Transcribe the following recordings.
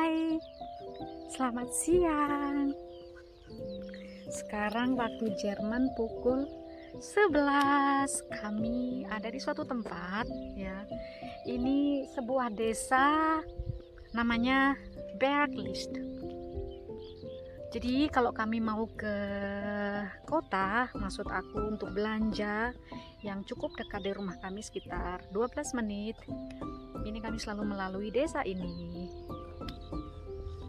Hai, selamat siang. Sekarang waktu Jerman pukul 11. Kami ada di suatu tempat ya. Ini sebuah desa namanya Berglist. Jadi kalau kami mau ke kota, maksud aku untuk belanja yang cukup dekat dari rumah kami sekitar 12 menit. Ini kami selalu melalui desa ini.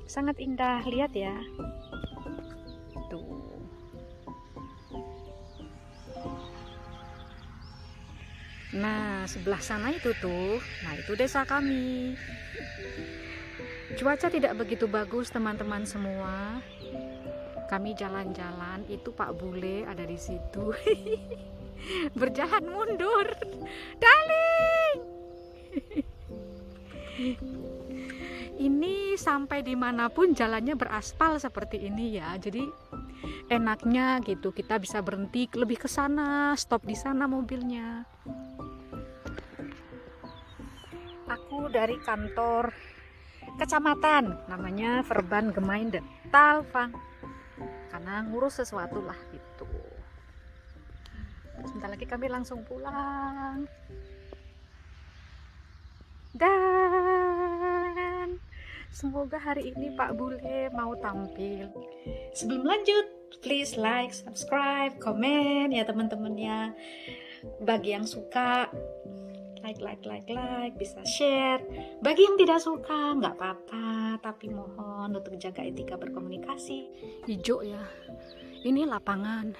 Sangat indah, lihat ya. Tuh. Nah, sebelah sana itu tuh. Nah, itu desa kami. Cuaca tidak begitu bagus, teman-teman semua. Kami jalan-jalan, itu Pak Bule ada di situ. Berjalan mundur. Darling. Ini sampai dimanapun jalannya beraspal seperti ini ya, jadi enaknya gitu, kita bisa berhenti lebih ke sana, stop di sana mobilnya. Aku dari kantor kecamatan, namanya Verbandgemeinde Thalwang, karena ngurus sesuatu lah gitu. Sebentar lagi kami langsung pulang. Dan semoga hari ini Pak Bule mau tampil. Sebelum lanjut, please like, subscribe, komen ya teman-teman ya. Bagi yang suka, like, bisa share. Bagi yang tidak suka, nggak apa-apa, tapi mohon untuk jaga etika berkomunikasi. Hijau ya, ini lapangan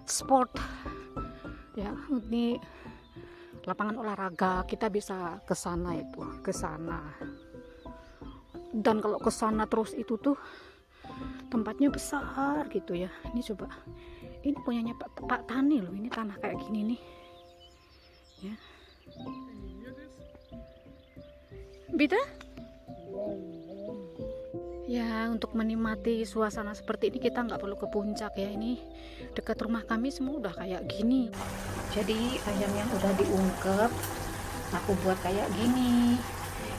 sport ya, ini lapangan olahraga. Kita bisa ke sana itu, ke sana. Dan kalau ke sana terus itu tuh tempatnya besar gitu ya. Ini coba, ini punyanya Pak Tani loh. Ini tanah kayak gini nih. Ya. Bida? Ya, untuk menikmati suasana seperti ini kita nggak perlu ke puncak ya. Ini dekat rumah kami semua udah kayak gini. Jadi ayam yang udah diungkep aku buat kayak gini.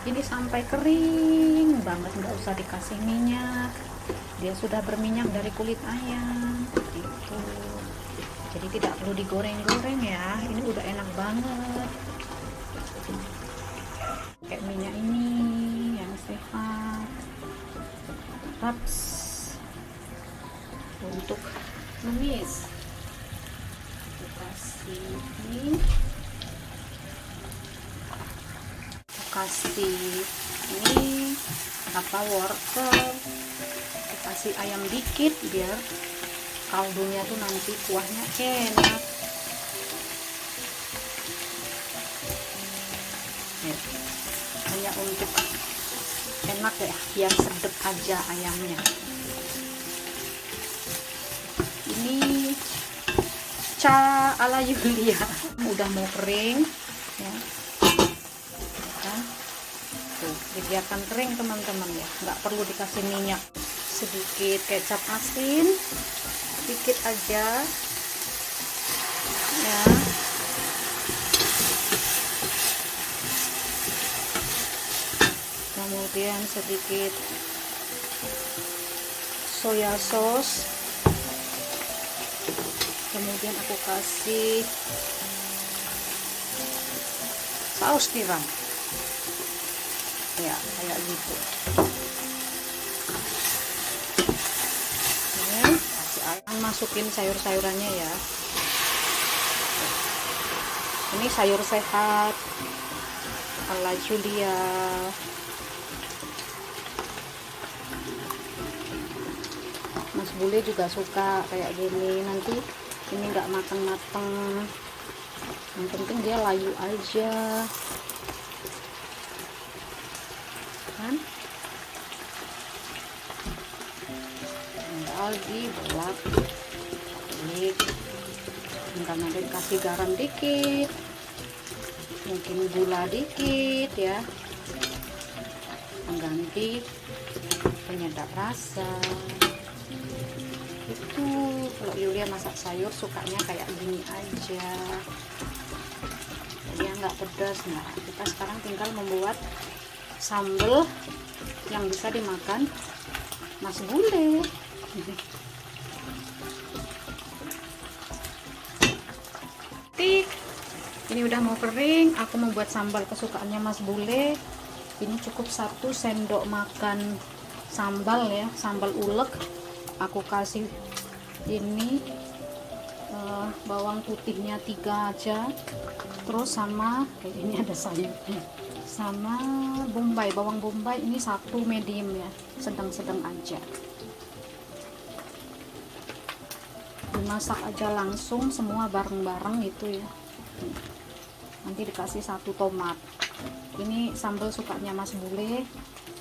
Ini sampai kering banget, nggak usah dikasih minyak. Dia sudah berminyak dari kulit ayam gitu. Jadi tidak perlu digoreng-goreng ya. Ini udah enak banget. Kayak minyak ini yang sehat. Raps untuk numis. Kasih ini, kasih ini apa wortel, kasih ayam dikit biar kaldunya tuh nanti kuahnya enak. Hanya untuk enak ya, biar sedep aja ayamnya. Ini ala Yulia udah mau kering ya. Tuh, dibiarkan kering teman-teman ya, nggak perlu dikasih minyak. Sedikit kecap asin, sedikit aja ya. Kemudian sedikit soya sauce. Kemudian aku kasih saus tiram ya, kayak gitu. Kasih ayam, masukin sayur-sayurannya ya. Ini sayur sehat ala Julia. Mas Bule juga suka kayak gini. Nanti ini nggak mateng-mateng, yang penting dia layu aja kan. Tinggal dibelah dikit, tinggal nanti kasih garam dikit, mungkin gula dikit ya, mengganti penyedap rasa. Itu kalau Yulia masak sayur sukanya kayak gini aja, jadi nggak pedas. Nah, kita sekarang tinggal membuat sambal yang yang bisa dimakan Mas Bule. Tik, ini udah mau kering. Aku mau buat sambal kesukaannya Mas Bule. Ini cukup 1 sendok makan sambal ya, sambal ulek. Aku kasih ini bawang putihnya 3 aja, terus sama ini ada sayurnya, sama bombay, bawang bombay ini 1 medium ya, sedang-sedang aja. Dimasak aja langsung semua bareng-bareng gitu ya. Nanti dikasih 1 tomat. Ini sambal sukanya Mas Bule,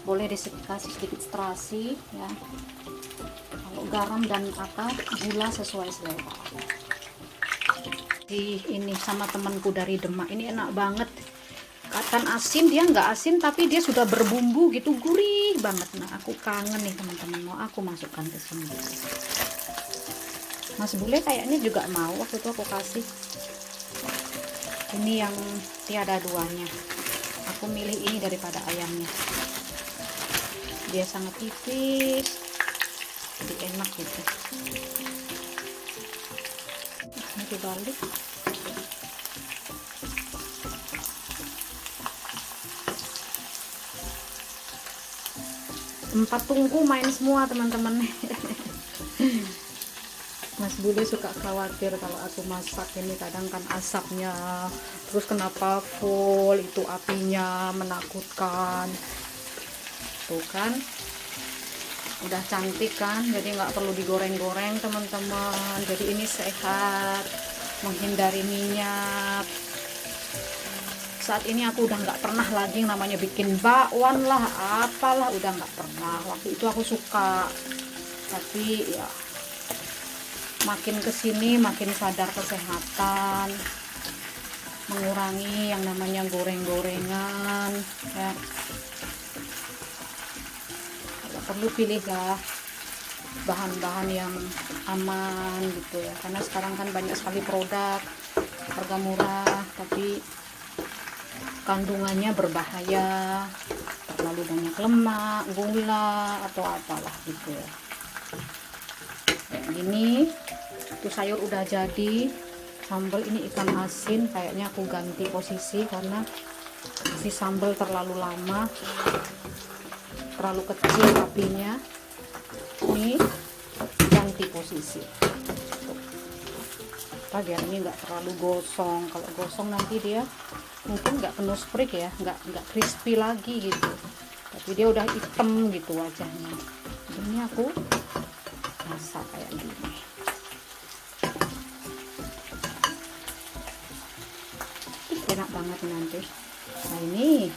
boleh dikasih sedikit terasi ya, kalau garam dan gula sesuai selera. Ini sama temanku dari Demak, ini enak banget, katan asin, dia nggak asin tapi dia sudah berbumbu gitu, gurih banget. Nah aku kangen nih teman-teman, mau aku masukkan ke sini. Mas Bule kayaknya juga mau, waktu itu aku kasih. Ini yang tiada duanya, aku milih ini daripada ayamnya, dia sangat tipis jadi enak gitu. Ini dibalik. Empat tungku main semua teman-teman. Mas Bule suka khawatir kalau aku masak ini, kadang kan asapnya, terus kenapa full itu apinya, menakutkan. Tuh kan, udah cantik kan, jadi nggak perlu digoreng-goreng teman-teman. Jadi ini sehat, menghindari minyak. Saat ini aku udah nggak pernah lagi namanya bikin bakwan lah, apalah, udah nggak pernah. Waktu itu aku suka, tapi ya makin kesini makin sadar kesehatan, mengurangi yang namanya goreng-gorengan ya. Perlu pilih lah bahan-bahan yang aman gitu ya, karena sekarang kan banyak sekali produk harga murah tapi kandungannya berbahaya, terlalu banyak lemak, gula atau apalah gitu ya. Kayak gini tuh sayur udah jadi. Sambal ini ikan asin, kayaknya aku ganti posisi karena si sambal terlalu lama, terlalu kecil apinya. Ini ganti posisi tuh. Biar ini nggak terlalu gosong, kalau gosong nanti dia mungkin nggak penuh sprik ya, nggak crispy lagi gitu, tapi dia udah hitam gitu wajahnya. Ini aku masak kayak gini. Enak banget nanti. Nah ini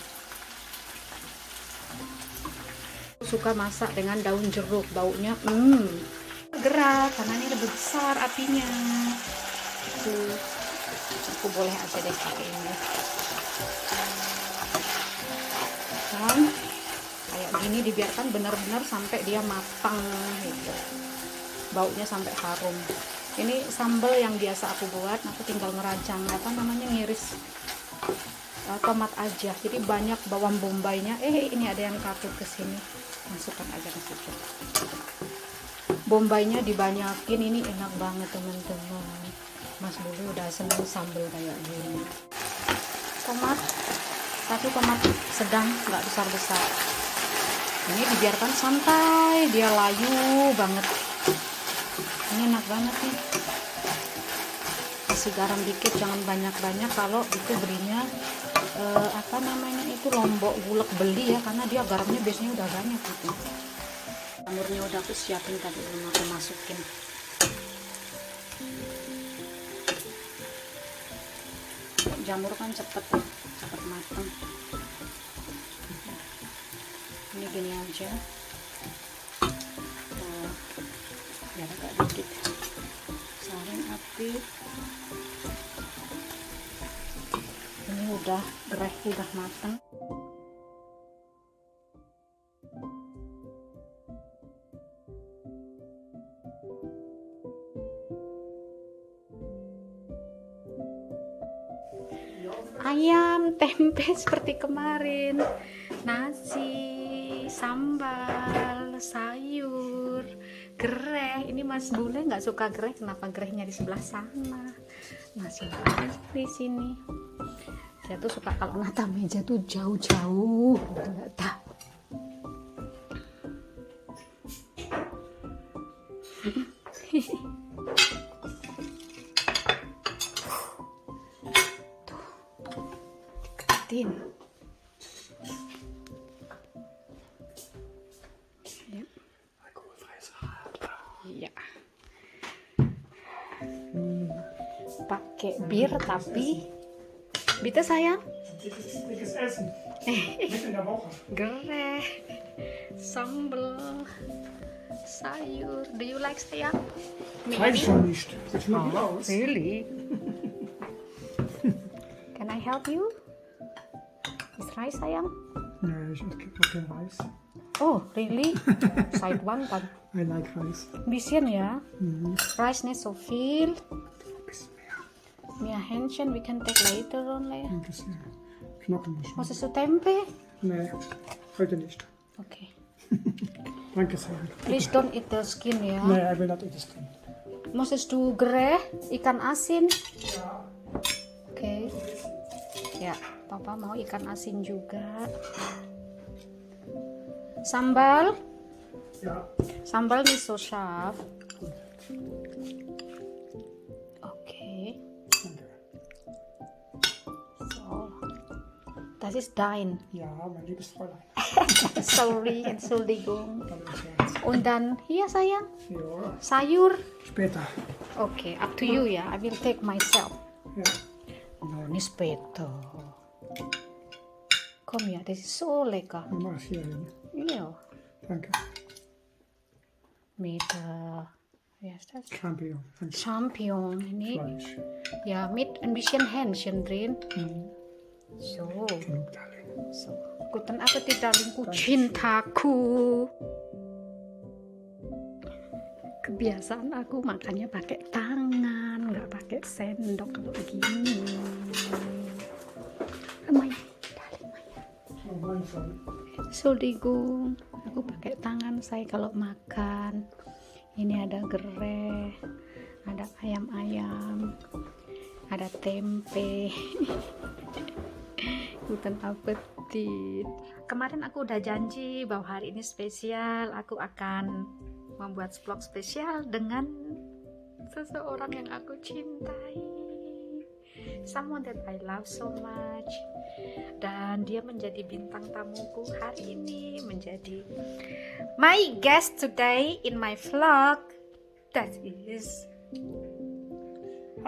suka masak dengan daun jeruk, baunya gerak karena ini lebih besar apinya. Aku boleh aja deh pakai ini. Dan kayak gini dibiarkan benar-benar sampai dia matang gitu. Baunya sampai harum. Ini sambal yang biasa aku buat, aku tinggal ngerajang ngiris tomat aja. Jadi banyak bawang bombaynya. Ini ada yang katut ke sini. Masukkan aja ke situ. Bombaynya dibanyakin, ini enak banget teman-teman. Mas Bule udah seneng sambal kayak gini. Tomat, tapi tomat sedang, nggak besar-besar. Ini dibiarkan santai, dia layu banget. Ini enak banget nih. Kasih garam dikit, jangan banyak-banyak. Kalau itu belinya lombok gulek beli ya, karena dia garamnya biasanya udah banyak gitu. Jamurnya udah aku siapin tadi, belum aku masukin. Jamur kan cepet matang. Ini gini aja. Biar agak dikit. Saring api. Ini udah gerai, udah matang. Ayam, tempe seperti kemarin, nasi, sambal, sayur, gereh. Ini Mas Bule nggak suka gereh, kenapa gerehnya di sebelah sana? Masih di sini. Dia tuh suka kalau nata meja tuh jauh-jauh, nggak tahu. Tin. Ya. Iya. Pakai bir tapi bitte sayang. Dickes Essen. Mitten in der Woche. Gereh, sambal, sayur. Do you like sayang? Weiß ich schon nicht. Sieht schon mal gut aus. Really? Can I help you? Is rice sayang? Nee, ich esse kein Reis. Oh, really? Side one kan? I like Reis. Bisschen ya. Rice nicht so viel. Bisschen mehr. Mehr Hähnchen, we can take later only. Ein bisschen Knochen muss schon. Möchtest du Tempe? Nee, heute nicht. Okay. Danke sehr. Please don't eat the skin ya. Nee, I will not eat this thing. Möchtest du gereh, ikan asin? Ja. Oke. Ya, Papa mau ikan asin juga. Sambal? Ja. Sambal miso chef. Oke. Danke. So. Das ist dein. Ja, mein liebes Fräulein. Sorry, Entschuldigung. Dann ist Herz. Und dann hier sayang, Ja. sayur. Später. Oke, up to you ya. I will take myself. Ja. No, ini speto. Kom ya, this is so lekker. Dann mach ich hier hin. Iya. Danke. Mit, wie heißt das? Champignon. Danke. Champignon. Ini Fleisch. ya, mit ein bisschen Hähnchen drin. Mhm. So. Genug, Darling. So. Guten Appetit, darlingku, cintaku. Kebiasaan aku makannya pakai tangan, nggak pakai sendok kalau begini. Maya, darling Maya. Oh, mein Fall. Entschuldigung, aku pakai tangan saya kalau makan. Ini ada gereh, ada ayam-ayam, ada tempe. Guten Appetit. Kemarin aku udah janji bahwa hari ini spesial, aku akan membuat vlog spesial dengan seseorang yang aku cintai, someone that I love so much, dan dia menjadi bintang tamuku hari ini, menjadi my guest today in my vlog. That is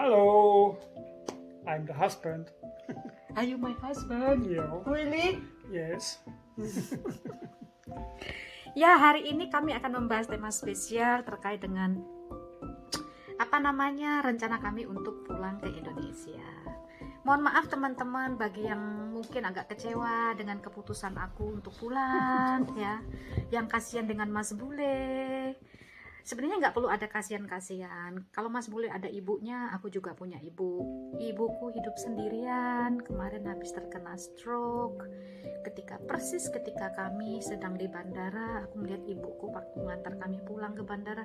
Hello. I'm the husband. Are you my husband? Yeah. Really? Yes. Ya, hari ini kami akan membahas tema spesial terkait dengan rencana kami untuk pulang ke Indonesia. Mohon maaf teman-teman bagi yang mungkin agak kecewa dengan keputusan aku untuk pulang ya, yang kasihan dengan Mas Bule. Sebenarnya nggak perlu ada kasihan-kasihan. Kalau Mas Bule ada ibunya, aku juga punya ibu. Ibuku hidup sendirian, kemarin habis terkena stroke. Persis ketika kami sedang di bandara, aku melihat ibuku waktu mengantar kami pulang ke bandara.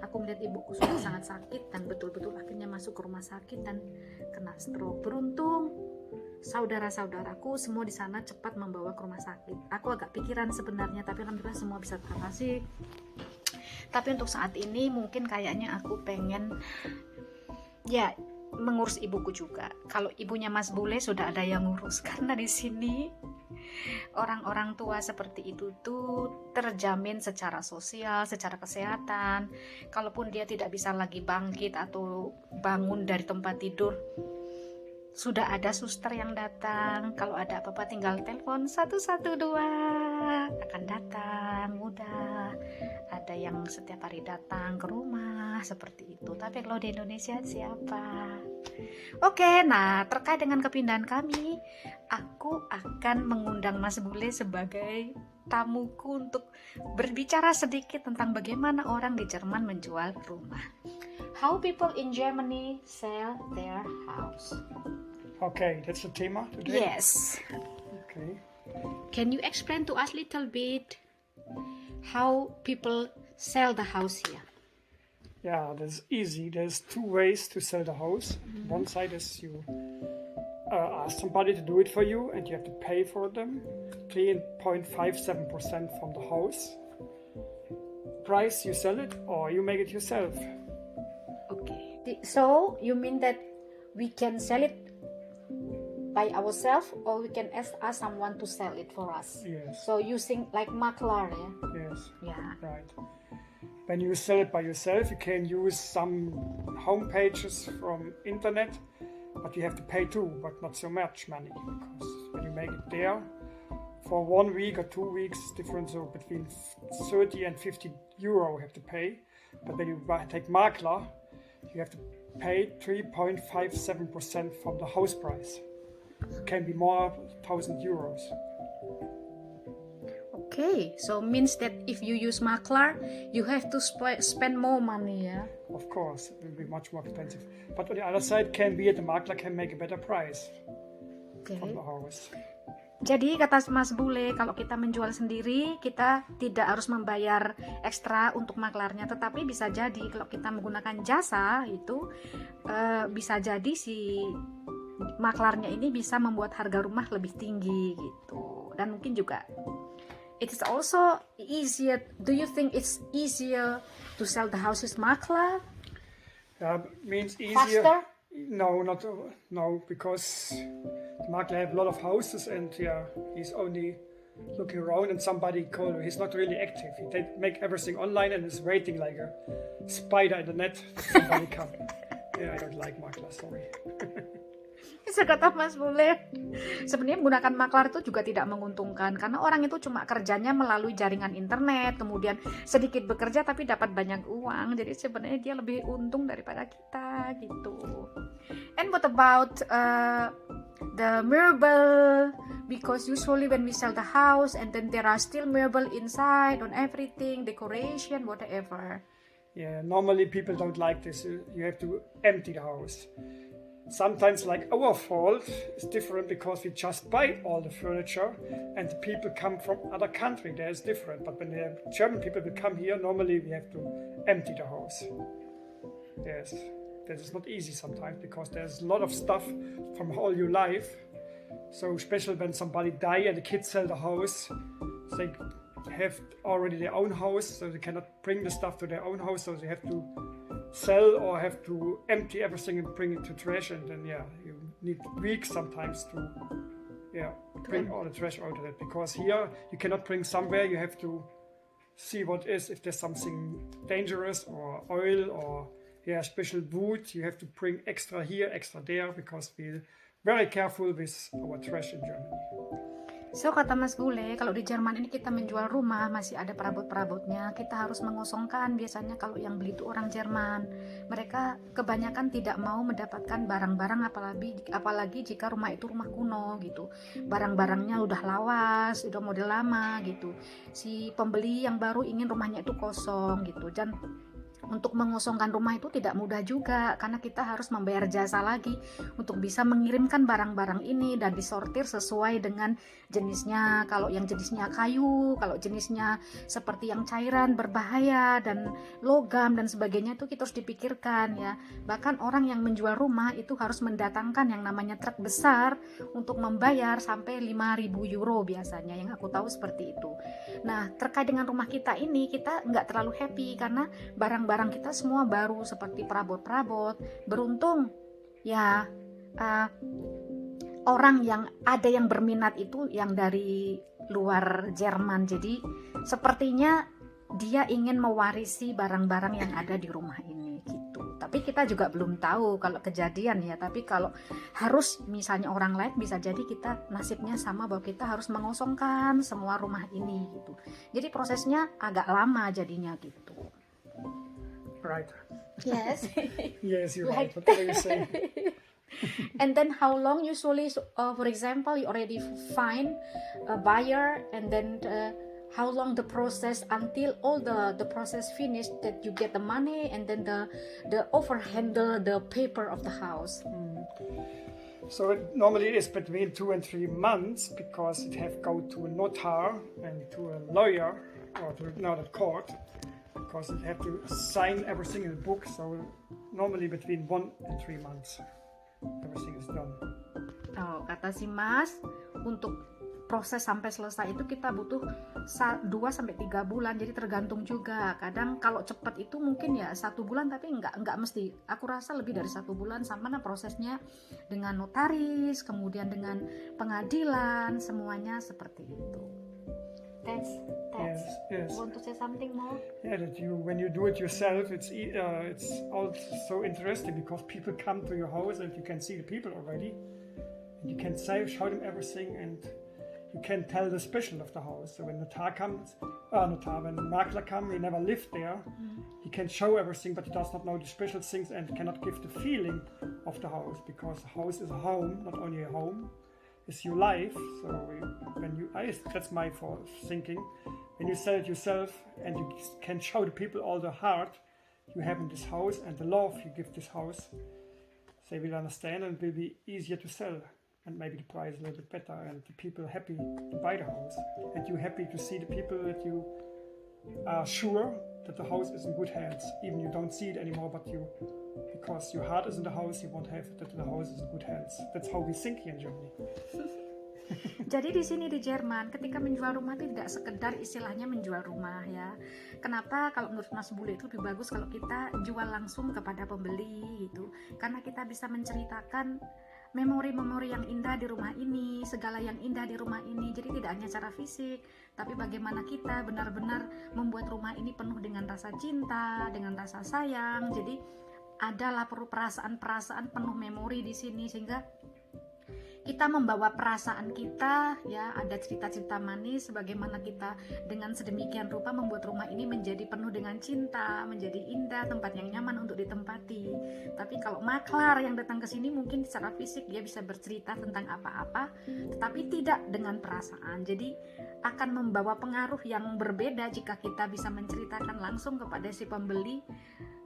Aku melihat ibuku sudah sangat sakit dan betul-betul akhirnya masuk ke rumah sakit dan kena stroke. Beruntung saudara-saudaraku semua di sana cepat membawa ke rumah sakit. Aku agak pikiran sebenarnya, tapi alhamdulillah semua bisa teratasi. Tapi untuk saat ini mungkin kayaknya aku pengen ya mengurus ibuku juga. Kalau ibunya Mas Bule sudah ada yang ngurus, karena di sini orang-orang tua seperti itu tuh terjamin secara sosial, secara kesehatan. Kalaupun dia tidak bisa lagi bangkit atau bangun dari tempat tidur, sudah ada suster yang datang. Kalau ada apa-apa tinggal telepon 112, akan datang, mudah. Ada yang setiap hari datang ke rumah seperti itu. Tapi kalau di Indonesia siapa? Oke, nah terkait dengan kepindahan kami, aku akan mengundang Mas Bule sebagai tamuku untuk berbicara sedikit tentang bagaimana orang di Jerman menjual rumah. How people in Germany sell their house. Okay, that's the Thema today. Yes. Okay. Can you explain to us little bit? how people sell the house here? Yeah, that's easy. There's two ways to sell the house. One side is you ask somebody to do it for you, and you have to pay for them 3.57% from the house price. You sell it, or you make it yourself. Okay. So you mean that we can sell it by ourselves, or we can ask someone to sell it for us? Yes. So using like maklar, yeah? Yes. Yeah. Right. When you sell it by yourself, you can use some home pages from internet, but you have to pay too, but not so much money, because when you make it there for 1 week or 2 weeks, different, so between 30 and 50 euro you have to pay. But when you take maklar, you have to pay 3.57% from the house price. It can be more, 1,000 euros. Okay, so means that if you use maklar, you have to spend more money, yeah? Of course, it will be much more expensive. But on the other side, can be the maklar can make a better price Okay. from the house. Jadi kata Mas Bule, kalau kita menjual sendiri, kita tidak harus membayar ekstra untuk maklarnya. Tetapi bisa jadi kalau kita menggunakan jasa itu, bisa jadi si maklarnya ini bisa membuat harga rumah lebih tinggi gitu. Dan mungkin juga it is also easier. Do you think it's easier to sell the houses maklar? Means easier. Faster? No, because the makler have a lot of houses, and he's only looking around, and somebody called him. He's not really active. He make everything online and is waiting like a spider in the net. Somebody come. I don't like makler. Sorry. Bisa kata Mas Bule, sebenarnya menggunakan maklar itu juga tidak menguntungkan karena orang itu cuma kerjanya melalui jaringan internet, kemudian sedikit bekerja tapi dapat banyak uang. Jadi sebenarnya dia lebih untung daripada kita gitu. And what about the marble? Because usually when we sell the house and then there are still marble inside on everything, decoration, whatever. Yeah, normally people don't like this. You have to empty the house. Sometimes, like our fault, is different because we just buy all the furniture, and the people come from other country. There is different. But when the German people will come here, normally we have to empty the house. Yes, that is not easy sometimes because there's a lot of stuff from all your life. So especially when somebody die and the kids sell the house, they have already their own house, so they cannot bring the stuff to their own house, so they have to sell or have to empty everything and bring it to trash, and then you need weeks sometimes to bring all the trash out of it, because here you cannot bring somewhere. You have to see what is, if there's something dangerous or oil or special wood, you have to bring extra here, extra there, because we're very careful with our trash in Germany. So kata Mas Bule, kalau di Jerman ini kita menjual rumah masih ada perabot-perabotnya, kita harus mengosongkan. Biasanya kalau yang beli itu orang Jerman, mereka kebanyakan tidak mau mendapatkan barang-barang, apalagi jika rumah itu rumah kuno gitu. Barang-barangnya udah lawas, udah model lama gitu. Si pembeli yang baru ingin rumahnya itu kosong gitu. Dan untuk mengosongkan rumah itu tidak mudah juga, karena kita harus membayar jasa lagi untuk bisa mengirimkan barang-barang ini dan disortir sesuai dengan jenisnya. Kalau yang jenisnya kayu, kalau jenisnya seperti yang cairan berbahaya dan logam dan sebagainya, itu kita harus dipikirkan ya. Bahkan orang yang menjual rumah itu harus mendatangkan yang namanya truk besar untuk membayar sampai 5.000 euro biasanya, yang aku tahu seperti itu. Nah, terkait dengan rumah kita ini, kita nggak terlalu happy karena barang-barang kita semua baru, seperti perabot-perabot. Beruntung ya orang yang ada yang berminat itu yang dari luar Jerman, jadi sepertinya dia ingin mewarisi barang-barang yang ada di rumah ini gitu. Tapi kita juga belum tahu kalau kejadian ya, tapi kalau harus misalnya orang lain, bisa jadi kita nasibnya sama bahwa kita harus mengosongkan semua rumah ini gitu. Jadi prosesnya agak lama jadinya gitu. Right. Yes. Yes, you're Like right. Whatever you say. And then how long usually, for example, you already find a buyer, and then how long the process until all the process finished, that you get the money and then the overhandle the paper of the house? So it normally is between 2 and 3 months, because it have go to a notar and to a lawyer or to another court, because you have to sign everything in the book. So normally between 1 and 3 months, everything is done. Oh, kata si Mas, untuk proses sampai selesai itu kita butuh 2-3 bulan, jadi tergantung juga. Kadang kalau cepat itu mungkin ya 1 bulan, tapi nggak mesti. Aku rasa lebih dari 1 bulan, sama prosesnya dengan notaris, kemudian dengan pengadilan, semuanya seperti itu. That's Yes. Want to say something more? Yeah, that when you do it yourself, it's also so interesting because people come to your house and you can see the people already, and you can show them everything, and you can tell the special of the house. So when when Makler comes, he never lived there. He can show everything, but he does not know the special things and cannot give the feeling of the house, because the house is a home, not only a home. It's your life. So that's my thinking. When you sell it yourself and you can show the people all the heart you have in this house and the love you give this house, they will understand, and it will be easier to sell, and maybe the price a little bit better, and the people happy to buy the house, and you happy to see the people that you are sure that the house is in good hands. Even you don't see it anymore, but because your heart is in the house, you won't have that the house is in good hands. That's how we think here in Germany. Jadi di sini di Jerman, ketika menjual rumah itu tidak sekedar istilahnya menjual rumah ya. Kenapa kalau menurut Mas Bule itu lebih bagus kalau kita jual langsung kepada pembeli gitu. Karena kita bisa menceritakan memori-memori yang indah di rumah ini, segala yang indah di rumah ini. Jadi tidak hanya secara fisik, tapi bagaimana kita benar-benar membuat rumah ini penuh dengan rasa cinta, dengan rasa sayang. Jadi adalah perasaan-perasaan penuh memori di sini, sehingga kita membawa perasaan kita ya, ada cerita-cerita manis bagaimana kita dengan sedemikian rupa membuat rumah ini menjadi penuh dengan cinta, menjadi indah, tempat yang nyaman untuk ditempati. Tapi kalau maklar yang datang ke sini mungkin secara fisik dia bisa bercerita tentang apa-apa, tetapi tidak dengan perasaan. Jadi akan membawa pengaruh yang berbeda jika kita bisa menceritakan langsung kepada si pembeli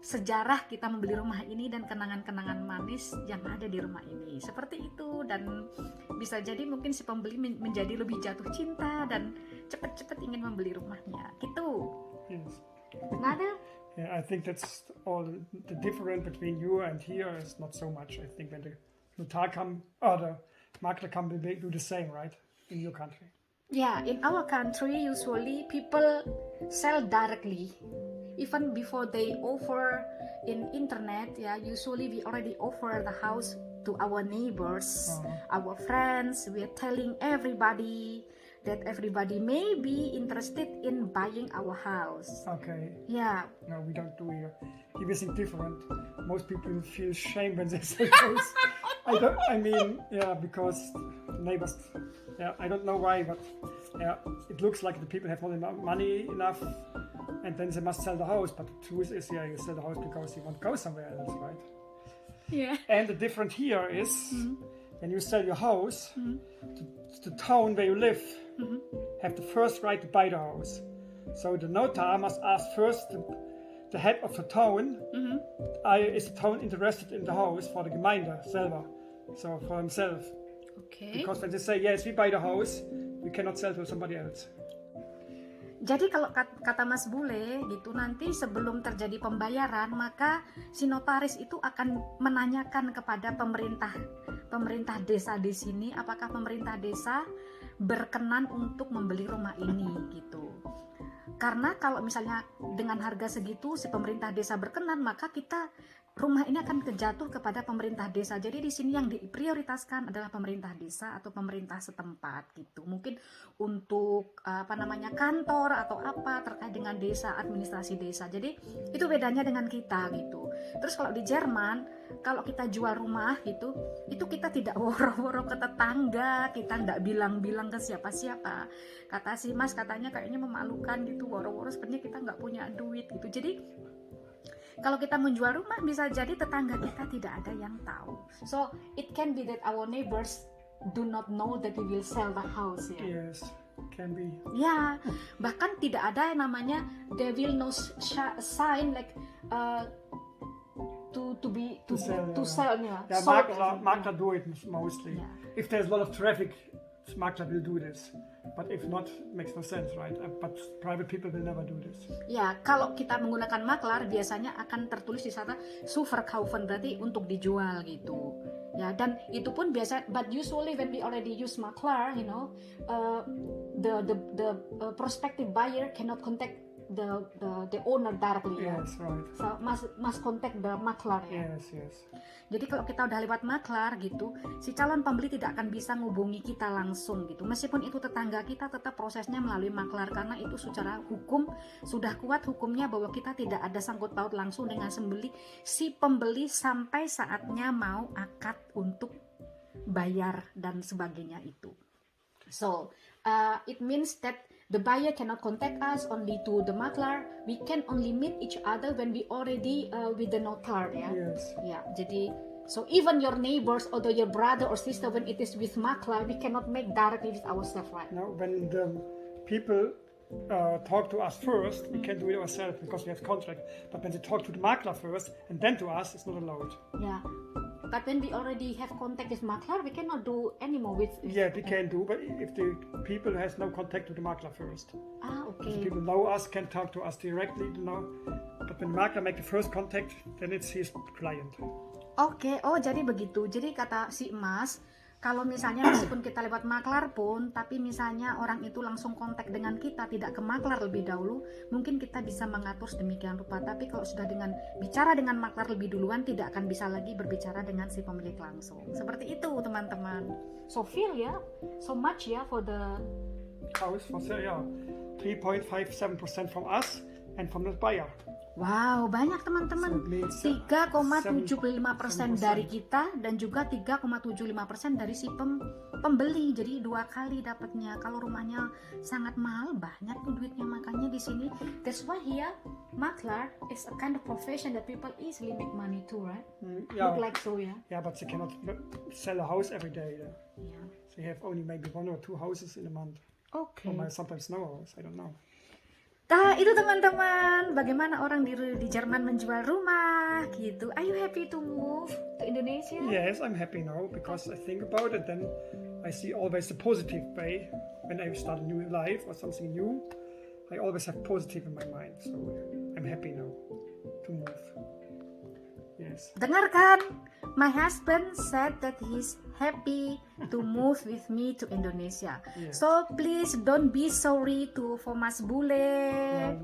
sejarah kita membeli rumah ini dan kenangan-kenangan manis yang ada di rumah ini. Seperti itu, dan bisa jadi mungkin si pembeli menjadi lebih jatuh cinta dan cepat-cepat ingin membeli rumahnya. Gitu. Yes. Nada? Yeah, I think that's all. The difference between you and here is not so much. I think when the notar come or the makler come, they do the same, right? In your country. Yeah, in our country usually people sell directly. Even before they offer in internet, yeah, usually we already offer the house to our neighbors, our friends. We are telling everybody that everybody may be interested in buying our house. Okay. Yeah. No, we don't do here. Here we think different. Most people feel shame when they sell house. Because neighbors. Yeah, I don't know why, but yeah, it looks like the people have not enough money enough. And then they must sell the house, but the truth is, you sell the house because you want to go somewhere else, right? Yeah. And the difference here is, when you sell your house, the town where you live have the first right to buy the house. So the notar must ask first the head of the town, is the town interested in the house for the Gemeinde selber, so for himself. Okay. Because when they say, yes, we buy the house, we cannot sell to somebody else. Jadi kalau kata Mas Bule gitu, nanti sebelum terjadi pembayaran maka si notaris itu akan menanyakan kepada pemerintah desa di sini apakah pemerintah desa berkenan untuk membeli rumah ini gitu. Karena kalau misalnya dengan harga segitu si pemerintah desa berkenan, maka rumah ini akan jatuh kepada pemerintah desa. Jadi di sini yang diprioritaskan adalah pemerintah desa atau pemerintah setempat gitu. Mungkin untuk kantor atau apa terkait dengan desa, administrasi desa. Jadi itu bedanya dengan kita gitu. Terus kalau di Jerman, kalau kita jual rumah gitu, itu kita tidak woro-woro ke tetangga, kita tidak bilang-bilang ke siapa-siapa. Kata si Mas katanya kayaknya memalukan gitu, woro-woro sebenarnya kita nggak punya duit gitu. Jadi kalau kita menjual rumah bisa jadi tetangga kita tidak ada yang tahu. So it can be that our neighbors do not know that we will sell the house. Yeah. Yes, can be. Ya, bahkan tidak ada yang namanya there will no sign like to sell. Yeah, makler do it mostly. Yeah. If there's a lot of traffic makler will do this. But if not, makes no sense, right? But private people will never do this. Ya, kalau kita menggunakan maklar biasanya akan tertulis di sana Superkaufen, berarti untuk dijual gitu. Ya, dan itu pun biasa, but usually when we already use maklar, you know, the prospective buyer cannot contact the owner directly. Yes, right. So must contact the maklar ya. Yes. Jadi kalau kita udah lewat maklar gitu, si calon pembeli tidak akan bisa ngubungi kita langsung gitu. Meskipun itu tetangga kita, tetap prosesnya melalui maklar karena itu secara hukum sudah kuat hukumnya bahwa kita tidak ada sangkut paut langsung dengan si pembeli sampai saatnya mau akad untuk bayar dan sebagainya itu. So it means that the buyer cannot contact us only to the maklar. We can only meet each other when we already with the notar ya. Yes. Ya, jadi so even your neighbors, although your brother or sister, when it is with maklar, we cannot make directly with ourselves, right? Now, when the people talk to us first, we can do it ourselves because we have contract. But when they talk to the makler first and then to us, it's not allowed. Yeah. But when we already have contact with maklar, we cannot do anymore with. Yeah, we can do, but if the people has no contact to the makler first. If Okay. people know us, can talk to us directly, you know. But when makler make the first contact, then it's his client. Oke, oh jadi begitu. Jadi kata si Mas, kalau misalnya meskipun kita lewat maklar pun, tapi misalnya orang itu langsung kontak dengan kita, tidak ke maklar lebih dahulu, mungkin kita bisa mengatur sedemikian rupa. Tapi kalau sudah bicara dengan maklar lebih duluan, tidak akan bisa lagi berbicara dengan si pemilik langsung. Seperti itu teman-teman. So feel ya, so much ya for the House for sale, yeah. 3.57% from us and from the buyer. wow, banyak teman-teman. So it means 3,75% dari kita dan juga 3,75% dari si pembeli. Jadi 2 kali dapatnya. Kalau rumahnya sangat mahal, banyak tuh duitnya, makanya di sini. That's why here maklar is a kind of profession that people easily make money too, right? Yeah. Look like so, yeah. Yeah, but they cannot sell a house every day. Yeah. Yeah. They have only maybe 1 or 2 houses in a month. Oke. Or sometimes no house, I don't know. Nah, itu teman-teman, bagaimana orang di Jerman menjual rumah gitu. Are you happy to move to Indonesia? Yes, I'm happy now because I think about it. Then I see always the positive way. When I start a new life or something new, I always have positive in my mind. So I'm happy now to move. Yes. Dengarkan, my husband said that he's happy to move with me to Indonesia. Yes. So please don't be sorry for Mas Bule.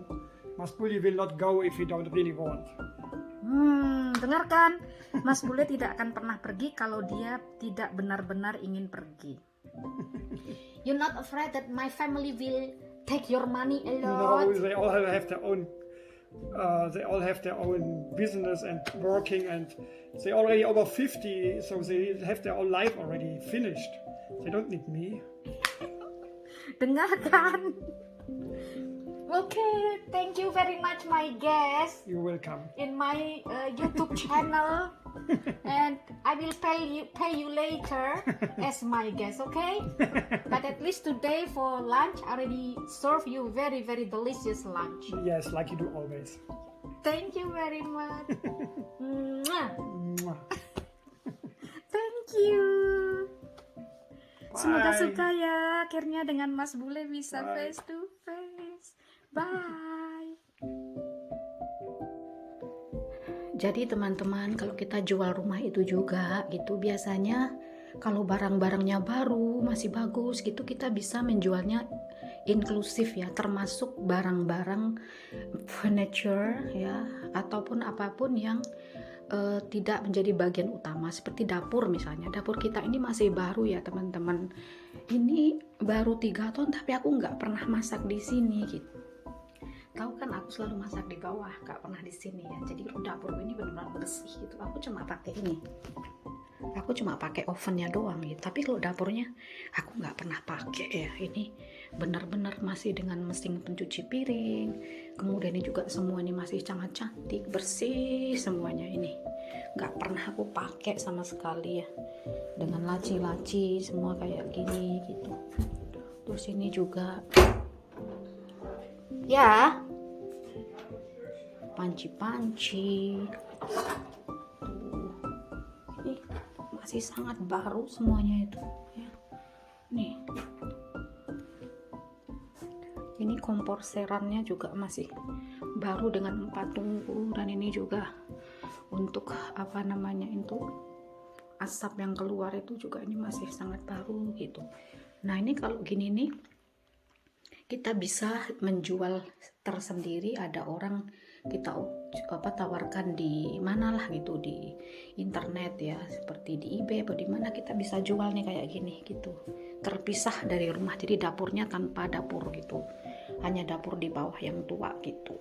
Mas Bulli will not go if he don't really want. Dengarkan, Mas Bule tidak akan pernah pergi kalau dia tidak benar-benar ingin pergi. You're not afraid that my family will take your money a lot? No, they all have their own. They all have their own business and working, and they already over 50, so they have their own life already finished. They don't need me. Dengarkan. Okay, thank you very much, my guest, You're welcome. in my YouTube channel, and I will pay you later as my guest, okay? But at least today for lunch, I already serve you very, very delicious lunch. Yes, like you do always. Thank you very much. Mwah. Mwah. Thank you. Semoga Bye. suka ya akhirnya dengan Mas Bule bisa Bye. face to face. Bye. Jadi teman-teman, kalau kita jual rumah itu juga gitu, biasanya kalau barang-barangnya baru masih bagus gitu, kita bisa menjualnya inklusif ya, termasuk barang-barang furniture ya, ataupun apapun yang tidak menjadi bagian utama, seperti dapur misalnya. Dapur kita ini masih baru ya teman-teman, ini baru 3 tahun tapi aku nggak pernah masak di sini gitu. Tahu kan aku selalu masak di bawah, nggak pernah di sini ya. Jadi dapur ini benar-benar bersih gitu. Aku cuma pakai ini, aku cuma pakai ovennya doang gitu. Tapi kalau dapurnya aku nggak pernah pakai ya. Ini benar-benar masih dengan mesin pencuci piring. Kemudian ini juga semua ini masih sangat cantik, bersih semuanya ini. Nggak pernah aku pakai sama sekali ya. Dengan laci-laci semua kayak gini gitu. Terus ini juga ya, panci-panci. Ini masih sangat baru semuanya itu ya. Nih, kompor serannya juga masih baru dengan 4 tungku, dan ini juga untuk apa namanya itu asap yang keluar itu juga ini masih sangat baru gitu. Nah ini kalau gini nih kita bisa menjual tersendiri, ada orang kita tawarkan di mana lah gitu, di internet ya, seperti di eBay atau di mana kita bisa jual nih kayak gini gitu, terpisah dari rumah, jadi dapurnya tanpa dapur gitu, hanya dapur di bawah yang tua gitu.